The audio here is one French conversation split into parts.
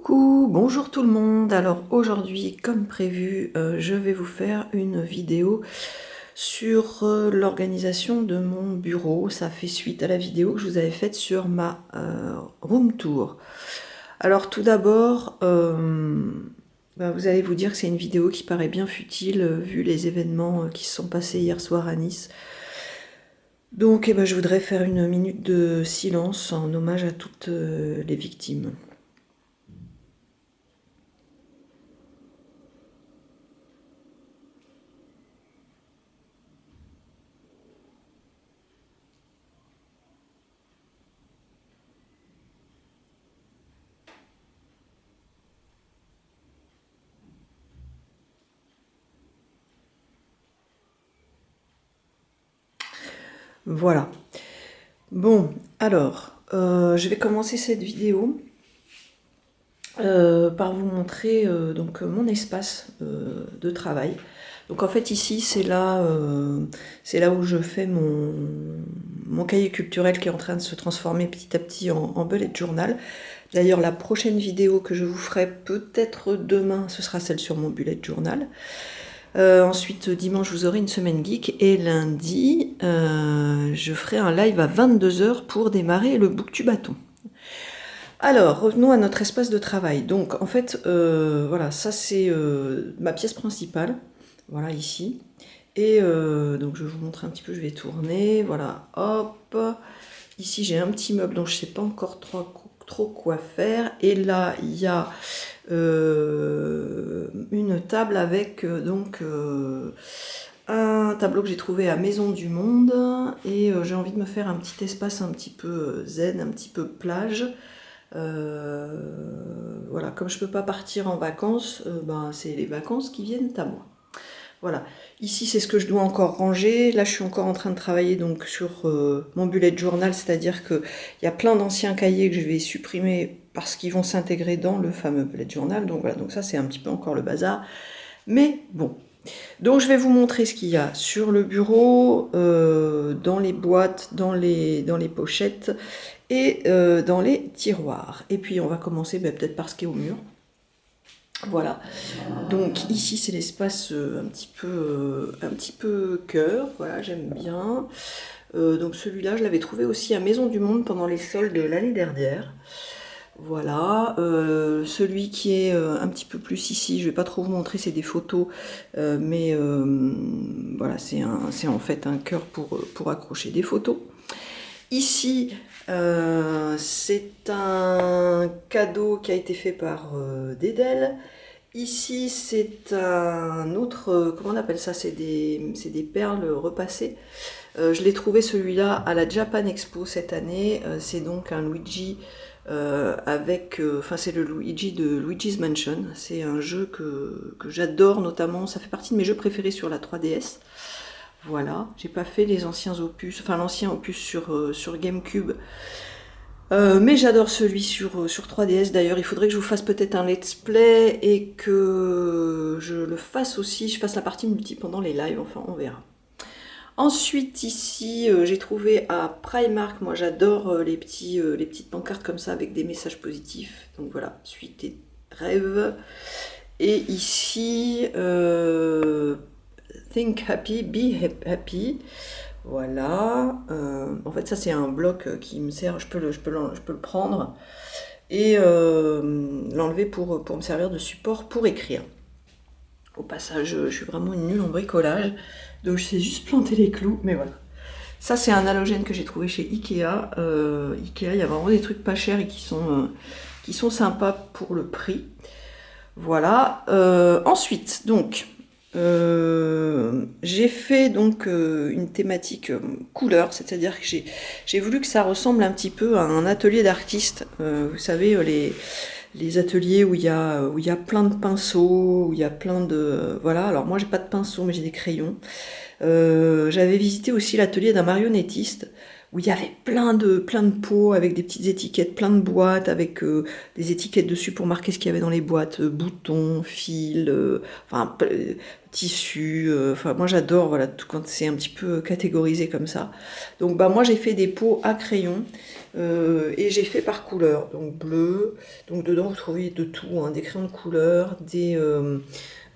Coucou, bonjour tout le monde. Alors aujourd'hui, comme prévu, je vais vous faire une vidéo sur l'organisation de mon bureau. Ça fait suite à la vidéo que je vous avais faite sur ma room tour. Alors tout d'abord, vous allez vous dire que c'est une vidéo qui paraît bien futile vu les événements qui se sont passés hier soir à Nice. Donc je voudrais faire une minute de silence en hommage à toutes les victimes. Voilà. Bon, alors, je vais commencer cette vidéo par vous montrer donc mon espace de travail. Donc en fait ici c'est là où je fais mon cahier culturel qui est en train de se transformer petit à petit en bullet journal. D'ailleurs la prochaine vidéo que je vous ferai peut-être demain, ce sera celle sur mon bullet journal. Ensuite, dimanche, vous aurez une semaine geek. Et lundi, je ferai un live à 22 h pour démarrer le Booktubaton. Alors, revenons à notre espace de travail. Donc, en fait, voilà, ça c'est ma pièce principale. Voilà, ici. Et donc, je vais vous montrer un petit peu, je vais tourner. Voilà, hop. Ici, j'ai un petit meuble dont je ne sais pas encore trop quoi faire. Et là, il y a une table avec un tableau que j'ai trouvé à Maison du Monde. Et j'ai envie de me faire un petit espace un petit peu zen, un petit peu plage. Voilà, comme je peux pas partir en vacances, c'est les vacances qui viennent à moi. Voilà, ici c'est ce que je dois encore ranger. Là je suis encore en train de travailler donc sur mon bullet journal, c'est-à-dire qu'il y a plein d'anciens cahiers que je vais supprimer parce qu'ils vont s'intégrer dans le fameux bullet journal. Donc voilà, donc ça c'est un petit peu encore le bazar. Mais bon, donc je vais vous montrer ce qu'il y a sur le bureau, dans les boîtes, dans les pochettes et dans les tiroirs. Et puis on va commencer peut-être par ce qui est au mur. Voilà, donc ici c'est l'espace un petit peu cœur, voilà, j'aime bien. Donc celui-là je l'avais trouvé aussi à Maison du Monde pendant les soldes de l'année dernière. Voilà, celui qui est un petit peu plus ici, je vais pas trop vous montrer, c'est des photos, mais voilà, c'est en fait un cœur pour accrocher des photos. Ici, c'est un cadeau qui a été fait par Dedel. Ici, c'est un autre, comment on appelle ça? C'est des perles repassées. Je l'ai trouvé celui-là à la Japan Expo cette année. C'est donc un Luigi c'est le Luigi de Luigi's Mansion. C'est un jeu que j'adore notamment. Ça fait partie de mes jeux préférés sur la 3DS. Voilà, j'ai pas fait les anciens opus, enfin l'ancien opus sur GameCube. Mais j'adore celui sur 3DS. D'ailleurs, il faudrait que je vous fasse peut-être un let's play et que je le fasse aussi, je fasse la partie multi pendant les lives, enfin on verra. Ensuite ici, j'ai trouvé à Primark, moi j'adore les petites pancartes comme ça avec des messages positifs. Donc voilà, suis tes rêves. Et ici, Think Happy, Be Happy. Voilà, en fait ça c'est un bloc qui me sert, je peux le prendre et l'enlever pour me servir de support pour écrire. Au passage, je suis vraiment une nulle en bricolage, donc je sais juste planter les clous, mais voilà. Ça c'est un halogène que j'ai trouvé chez Ikea. Ikea, il y a vraiment des trucs pas chers et qui sont sympas pour le prix. Voilà, ensuite, donc... j'ai fait donc une thématique couleur, c'est-à-dire que j'ai voulu que ça ressemble un petit peu à un atelier d'artiste. Vous savez, les ateliers où il y a plein de pinceaux, où il y a plein de... Voilà, alors moi j'ai pas de pinceau mais j'ai des crayons. J'avais visité aussi l'atelier d'un marionnettiste où il y avait plein de pots avec des petites étiquettes, plein de boîtes avec des étiquettes dessus pour marquer ce qu'il y avait dans les boîtes, boutons, fils, enfin tissu, enfin moi j'adore voilà tout quand c'est un petit peu catégorisé comme ça. Donc bah moi j'ai fait des pots à crayon et j'ai fait par couleur, donc bleu, donc dedans vous trouvez de tout, hein, des crayons de couleur,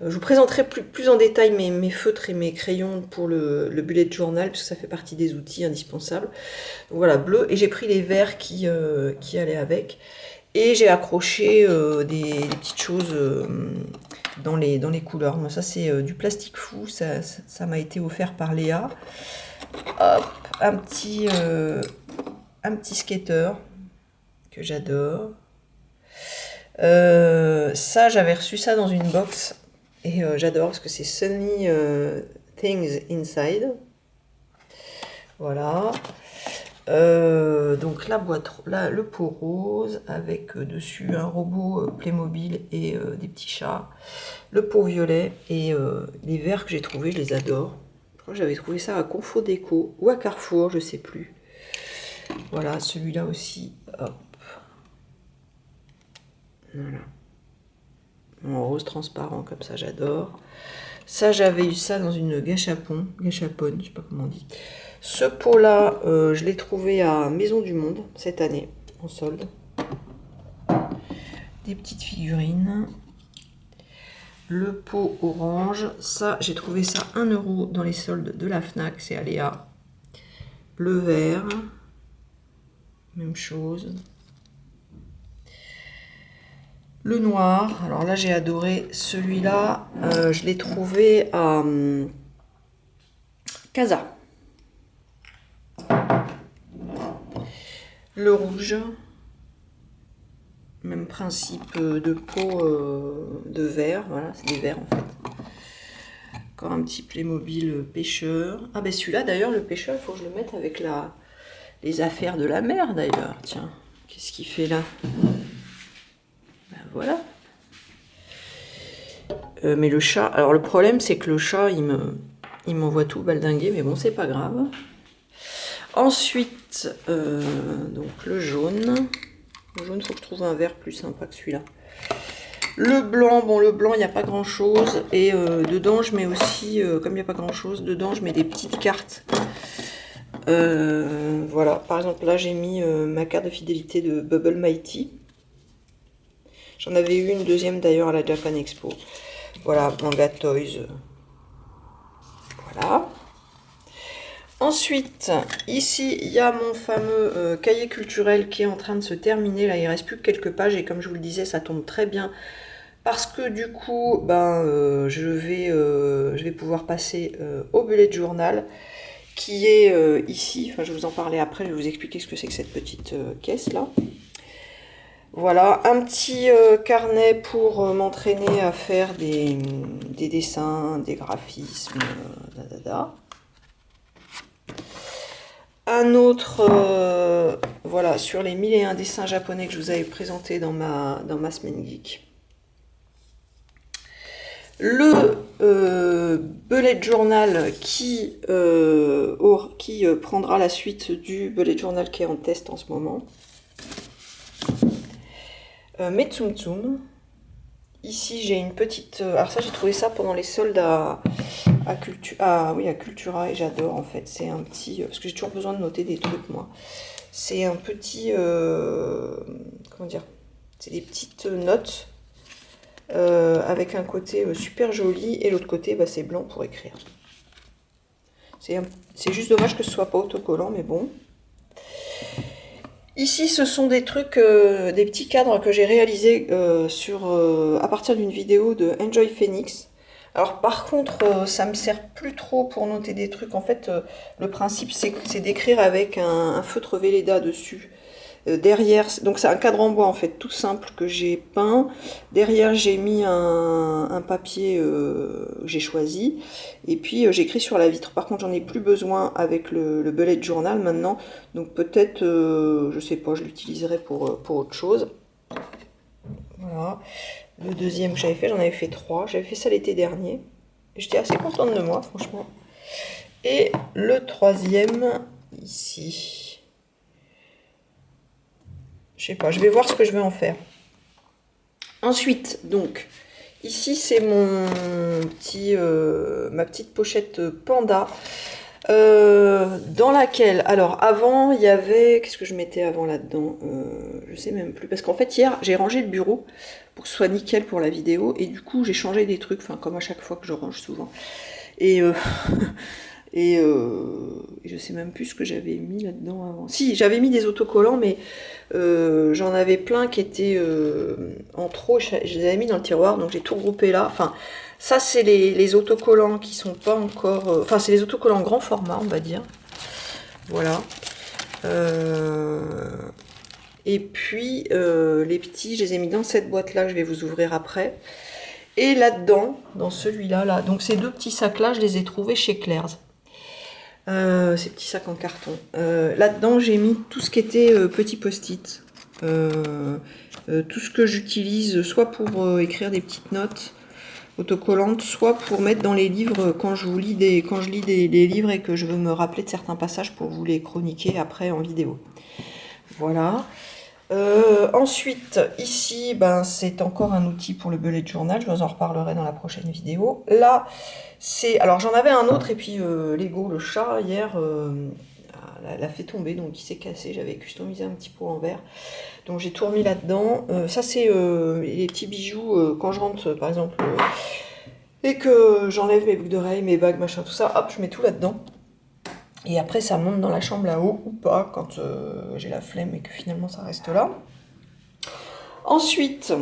je vous présenterai plus en détail mes feutres et mes crayons pour le bullet journal, puisque ça fait partie des outils indispensables. Donc voilà, bleu, et j'ai pris les verts qui allaient avec, et j'ai accroché des petites choses dans les couleurs. Moi ça c'est du plastique fou, ça m'a été offert par Léa. Hop, un petit skater que j'adore. Ça j'avais reçu ça dans une box et j'adore parce que c'est Sunny Things Inside. Voilà. Donc la boîte, là, le pot rose avec dessus un robot Playmobil et des petits chats. Le pot violet et les verres que j'ai trouvés, je les adore. Je crois que j'avais trouvé ça à Confo Déco ou à Carrefour, je sais plus. Voilà, celui-là aussi. Hop. Voilà. En rose transparent comme ça, j'adore. Ça, j'avais eu ça dans une gâchapon, je sais pas comment on dit. Ce pot-là, je l'ai trouvé à Maison du Monde cette année, en solde. Des petites figurines. Le pot orange, ça, j'ai trouvé ça 1 € dans les soldes de la Fnac, c'est Aléa. Le vert, même chose. Le noir, alors là j'ai adoré celui-là, je l'ai trouvé à Casa. Le rouge, même principe de pot de verre, voilà, c'est des verres en fait. Encore un petit Playmobil pêcheur. Ah ben celui-là d'ailleurs, le pêcheur, il faut que je le mette avec les affaires de la mer d'ailleurs. Tiens, qu'est-ce qu'il fait là? Ben voilà. Mais le chat, alors le problème c'est que le chat il m'envoie tout baldinguer, mais bon c'est pas grave. Ensuite, donc le jaune. Le jaune, il faut que je trouve un vert plus sympa que celui-là. Le blanc, bon le blanc il n'y a pas grand chose. Et dedans je mets aussi, comme il n'y a pas grand chose, dedans je mets des petites cartes. Voilà, par exemple là j'ai mis ma carte de fidélité de Bubble Mighty. J'en avais eu une deuxième d'ailleurs à la Japan Expo. Voilà, Manga Toys. Voilà. Ensuite, ici, il y a mon fameux cahier culturel qui est en train de se terminer. Là, il ne reste plus que quelques pages et comme je vous le disais, ça tombe très bien. Parce que du coup, je vais pouvoir passer au bullet journal qui est ici. Enfin, je vais vous en parler après, je vais vous expliquer ce que c'est que cette petite caisse là. Voilà, un petit carnet pour m'entraîner à faire des dessins, des graphismes, Un autre, voilà, sur les 1001 dessins japonais que je vous avais présenté dans ma semaine geek. Le bullet journal qui prendra la suite du bullet journal qui est en test en ce moment. Mes Tsum Tsum. Ici j'ai une petite... alors ça j'ai trouvé ça pendant les soldes à Cultura et j'adore en fait. C'est un petit... parce que j'ai toujours besoin de noter des trucs moi. C'est un petit... comment dire? C'est des petites notes avec un côté super joli et l'autre côté c'est blanc pour écrire. C'est juste dommage que ce soit pas autocollant mais bon. Ici, ce sont des trucs, des petits cadres que j'ai réalisés à partir d'une vidéo de Enjoy Phoenix. Alors par contre, ça me sert plus trop pour noter des trucs. En fait, le principe, c'est d'écrire avec un feutre Velleda dessus. Derrière, donc c'est un cadre en bois en fait, tout simple que j'ai peint. Derrière, j'ai mis un papier que j'ai choisi. Et puis, j'écris sur la vitre. Par contre, j'en ai plus besoin avec le bullet journal maintenant. Donc peut-être, je sais pas, je l'utiliserai pour autre chose. Voilà. Le deuxième que j'avais fait, j'en avais fait 3. J'avais fait ça l'été dernier. J'étais assez contente de moi, franchement. Et le troisième, ici. Je sais pas, je vais voir ce que je vais en faire. Ensuite, donc, Ici, c'est mon petit, ma petite pochette Panda. Dans laquelle, alors avant il y avait, qu'est-ce que je mettais avant là-dedans, je sais même plus, parce qu'en fait hier j'ai rangé le bureau pour que ce soit nickel pour la vidéo, et du coup j'ai changé des trucs, enfin comme à chaque fois que je range souvent, et et je sais même plus ce que j'avais mis là-dedans avant. Si, j'avais mis des autocollants, mais j'en avais plein qui étaient en trop, je les avais mis dans le tiroir, donc j'ai tout regroupé là, enfin. Ça, c'est les autocollants qui sont pas encore... Enfin, c'est les autocollants grand format, on va dire. Voilà. Et puis, les petits, je les ai mis dans cette boîte-là, je vais vous ouvrir après. Et là-dedans, dans celui-là, là, donc ces deux petits sacs-là, je les ai trouvés chez Claire's. Ces petits sacs en carton. Là-dedans, j'ai mis tout ce qui était petits post-it. Tout ce que j'utilise, soit pour écrire des petites notes autocollantes, soit pour mettre dans les livres quand je lis des livres et que je veux me rappeler de certains passages pour vous les chroniquer après en vidéo. Voilà. Ensuite, ici, ben, c'est encore un outil pour le bullet journal, je vous en reparlerai dans la prochaine vidéo. Là, c'est... Alors j'en avais un autre, et puis Lego, le chat, hier, l'a fait tomber, donc il s'est cassé. J'avais customisé un petit pot en verre. Donc j'ai tout remis là-dedans. Ça c'est les petits bijoux quand je rentre par exemple et que j'enlève mes boucles d'oreilles, mes bagues, machin, tout ça, hop, je mets tout là-dedans. Et après ça monte dans la chambre là-haut ou pas quand j'ai la flemme et que finalement ça reste là. Ensuite,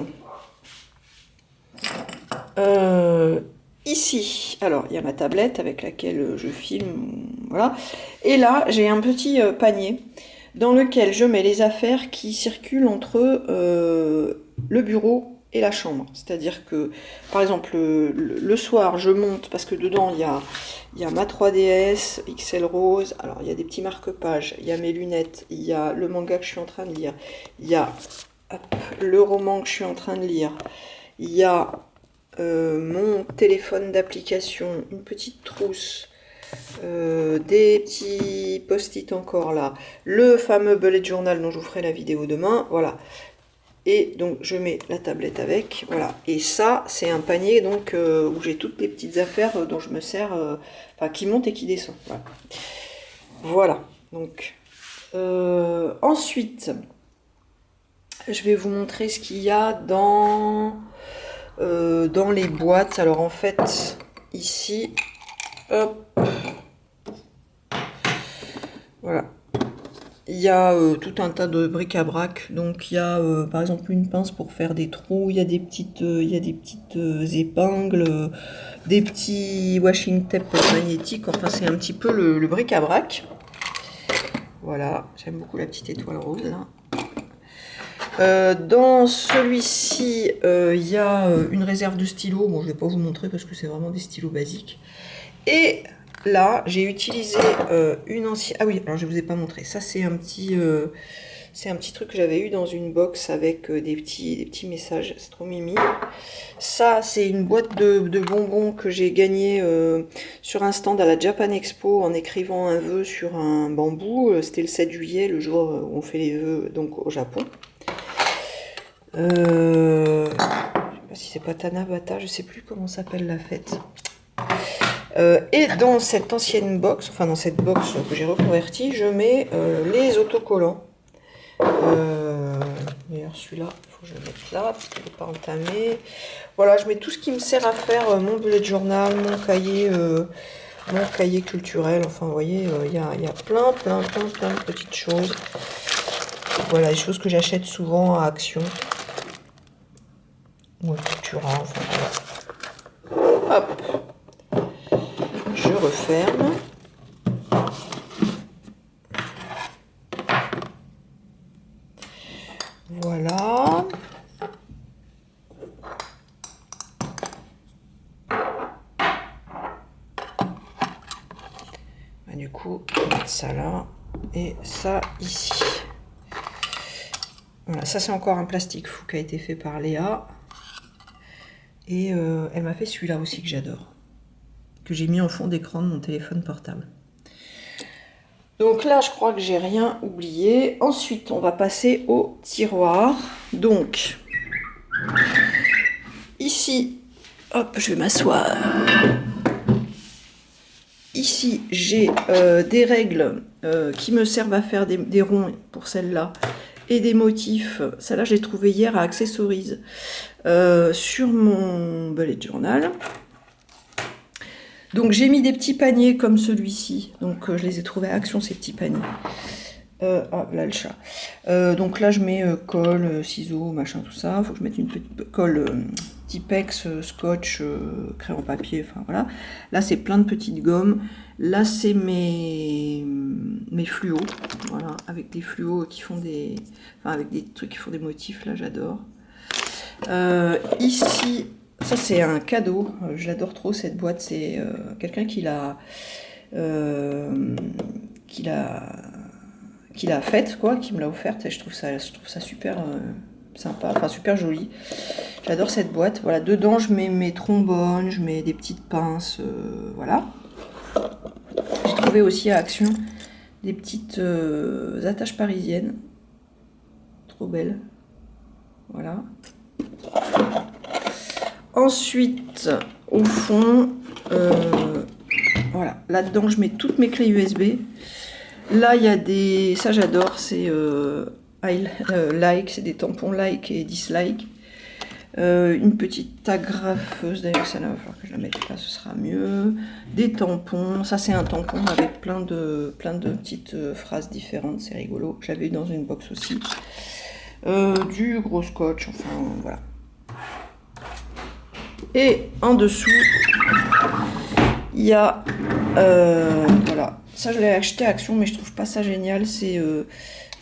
ici, alors il y a ma tablette avec laquelle je filme, voilà. Et là j'ai un petit panier dans lequel je mets les affaires qui circulent entre le bureau et la chambre. C'est-à-dire que, par exemple, le soir, je monte, parce que dedans, il y a ma 3DS, XL Rose, alors il y a des petits marque-pages, il y a mes lunettes, il y a le manga que je suis en train de lire, il y a le roman que je suis en train de lire, il y a mon téléphone d'application, une petite trousse, des petits post-it encore là, le fameux bullet journal dont je vous ferai la vidéo demain, voilà. Et donc je mets la tablette avec, voilà. Et ça, c'est un panier donc où j'ai toutes les petites affaires dont je me sers, enfin qui montent et qui descendent. Voilà. Voilà. Donc ensuite, je vais vous montrer ce qu'il y a dans les boîtes. Alors en fait, ici, hop. Voilà. Il y a tout un tas de bric-à-brac. Donc il y a par exemple une pince pour faire des trous, il y a des petites, épingles, des petits washing tape magnétiques. Enfin c'est un petit peu le bric-à-brac. Voilà, j'aime beaucoup la petite étoile rose là. Dans celui-ci, il y a une réserve de stylos. Bon, je ne vais pas vous montrer parce que c'est vraiment des stylos basiques. Et là, j'ai utilisé une ancienne... Ah oui, alors je ne vous ai pas montré. Ça, c'est un petit truc que j'avais eu dans une box avec des petits messages. C'est trop mimi. Ça, c'est une boîte de bonbons que j'ai gagné sur un stand à la Japan Expo en écrivant un vœu sur un bambou. C'était le 7 juillet, le jour où on fait les vœux donc, au Japon. Je ne sais pas si c'est pas Tanabata, je ne sais plus comment s'appelle la fête. Et dans cette ancienne box, enfin dans cette box que j'ai reconvertie, je mets les autocollants. D'ailleurs celui-là, il faut que je le mette là, parce qu'il n'est pas entamé. Voilà, je mets tout ce qui me sert à faire mon bullet journal, mon cahier culturel. Enfin vous voyez, il y a plein de petites choses. Voilà, des choses que j'achète souvent à Action. Ou à Cultura, enfin voilà. Hop, je referme. Voilà. Bah, du coup, on va mettre ça là et ça ici. Voilà, ça c'est encore un plastique fou qui a été fait par Léa. Et elle m'a fait celui-là aussi que j'adore. Que j'ai mis en fond d'écran de mon téléphone portable. Donc là, je crois que j'ai rien oublié. Ensuite, on va passer au tiroir. Donc, ici, Hop, je vais m'asseoir. Ici, j'ai des règles qui me servent à faire des ronds pour celle-là et des motifs. Celle-là, je l'ai trouvée hier à Accessories sur mon bullet journal. Donc, j'ai mis des petits paniers comme celui-ci. Donc, je les ai trouvés à Action, ces petits paniers. Ah, là, le chat. Donc là, je mets colle, ciseaux, machin, tout ça. Il faut que je mette une petite colle Tipex, scotch, crayon papier, enfin voilà. Là, c'est plein de petites gommes. Là, c'est mes fluos. Voilà, avec des fluos qui font des... Enfin, avec des trucs qui font des motifs, là, j'adore. Ici, ça, c'est un cadeau. Je l'adore trop, cette boîte. C'est quelqu'un qui l'a faite, quoi, qui me l'a offerte, et je trouve ça super sympa, enfin super joli. J'adore cette boîte. Voilà, dedans je mets mes trombones, je mets des petites pinces, voilà. J'ai trouvé aussi à Action des petites attaches parisiennes, trop belles. Voilà. Ensuite, au fond, voilà, là-dedans je mets toutes mes clés USB. Là, il y a des... Ça, j'adore, c'est like, c'est des tampons like et dislike. Une petite agrafeuse, d'ailleurs, ça, là, il va falloir que je la mette là, ce sera mieux. Des tampons, ça, c'est un tampon avec plein de petites phrases différentes, c'est rigolo. Je l'avais eu dans une box aussi. Du gros scotch, enfin, voilà. Et en dessous, il y a... voilà. Ça, je l'ai acheté à Action, mais je trouve pas ça génial. C'est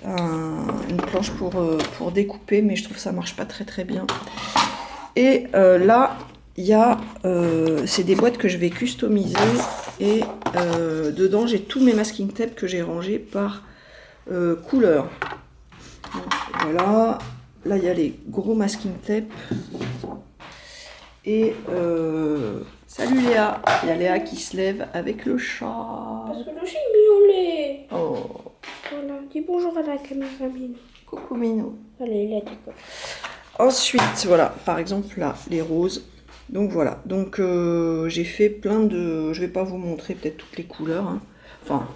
une planche pour découper, mais je trouve que ça marche pas très bien. Et là, il y a... c'est des boîtes que je vais customiser. Et dedans, j'ai tous mes masking tape que j'ai rangés par couleur. Donc, voilà. Là, il y a les gros masking tape. Et... salut Léa, il y a Léa qui se lève avec le chat. Parce que le chat est miaulé. Oh. Voilà, dis bonjour à la caméra, Mimi. Coucou Minou. Allez, il a dit quoi. Ensuite, voilà, par exemple là, les roses. Donc voilà, donc j'ai fait plein de... Je vais pas vous montrer peut-être toutes les couleurs. Hein. Enfin,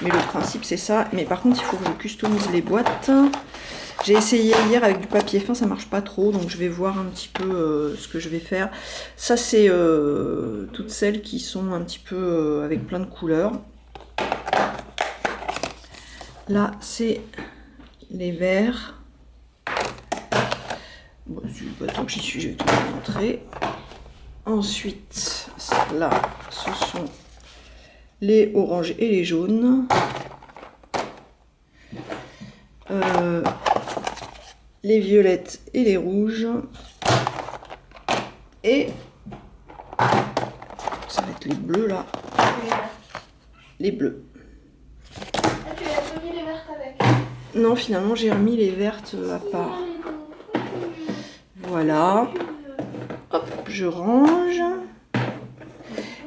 mais le principe c'est ça. Mais par contre, il faut que je customise les boîtes. J'ai essayé hier avec du papier fin, ça marche pas trop, donc je vais voir un petit peu ce que je vais faire. Ça, c'est toutes celles qui sont un petit peu avec plein de couleurs. Là, c'est les verts. Bon, tant que j'y suis, je vais tout vous montrer. Ensuite, là, ce sont les oranges et les jaunes. Les violettes et les rouges. Et ça va être les bleus là. Les bleus. Ah, tu as mis les vertes avec? Non, finalement j'ai remis les vertes à part. Voilà. Hop, je range.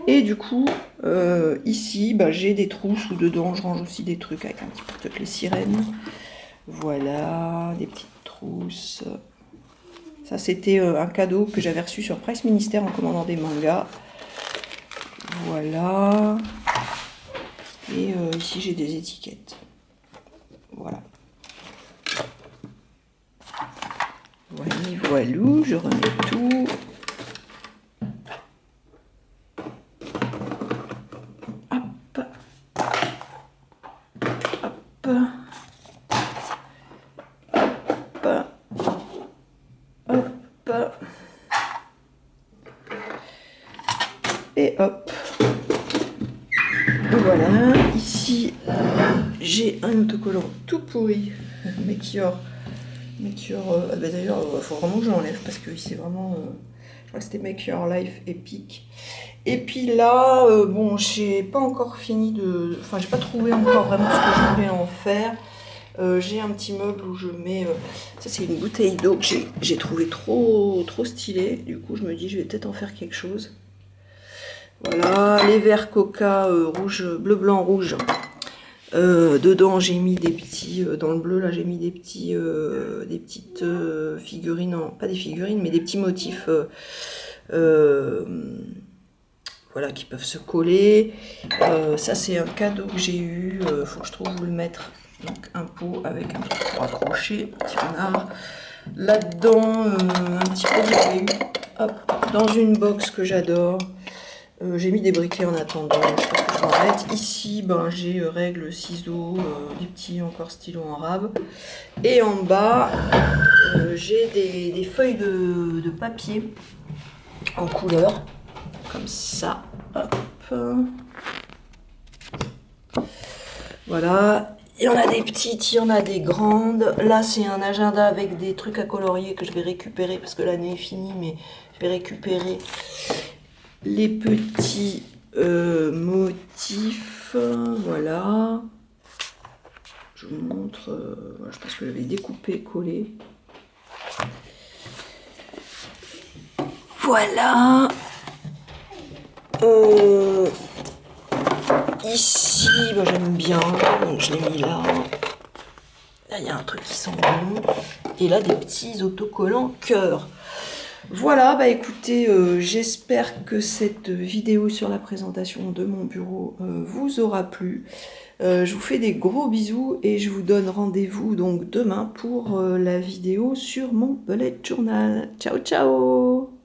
Et du coup, ici, bah, j'ai des trousses où dedans je range aussi des trucs avec un petit porte-clés sirène. Voilà, des petites trousses. Ça, c'était un cadeau que j'avais reçu sur Price Ministère en commandant des mangas. Voilà. Et ici, j'ai des étiquettes. Voilà. Voilou, je remets tout. Hop. Hop. Hop. Et hop. Voilà. Ici, j'ai un autocollant tout pourri. Mekior. Ah ben d'ailleurs, il faut vraiment que je l'enlève parce que c'est vraiment... je crois que c'était Make Your Life Epic. Et puis là, bon, j'ai pas encore fini de... Enfin, j'ai pas trouvé encore vraiment ce que je voulais en faire. J'ai un petit meuble où je mets... ça, c'est une bouteille d'eau que j'ai trouvé trop stylée. Du coup, je me dis, je vais peut-être en faire quelque chose. Voilà, les verres Coca rouge, bleu, blanc, rouge. Dedans, j'ai mis des petits, dans le bleu, là, j'ai mis des petites figurines, non, pas des figurines, mais des petits motifs, voilà, qui peuvent se coller. Ça, c'est un cadeau que j'ai eu, faut que je trouve où le mettre. Donc, un pot avec un truc pour accrocher, un petit renard. Là-dedans, un petit pot que j'ai eu, hop, dans une box que j'adore. J'ai mis des briquets en attendant, je sais pas ce que je vais en mettre. Ici, ben, j'ai règles, ciseaux, des petits encore stylos en rab. Et en bas, j'ai des feuilles de papier en couleur, comme ça. Hop. Voilà. Il y en a des petites, il y en a des grandes. Là, c'est un agenda avec des trucs à colorier que je vais récupérer parce que l'année est finie, mais je vais récupérer les petits motifs, voilà. Je vous montre, je pense que je vais découper, coller. Voilà. Ici, bah, j'aime bien, donc je l'ai mis là. Là, il y a un truc qui sent bon. Et là, des petits autocollants cœur. Voilà, bah écoutez, j'espère que cette vidéo sur la présentation de mon bureau vous aura plu. Je vous fais des gros bisous et je vous donne rendez-vous donc demain pour la vidéo sur mon bullet journal. Ciao ciao!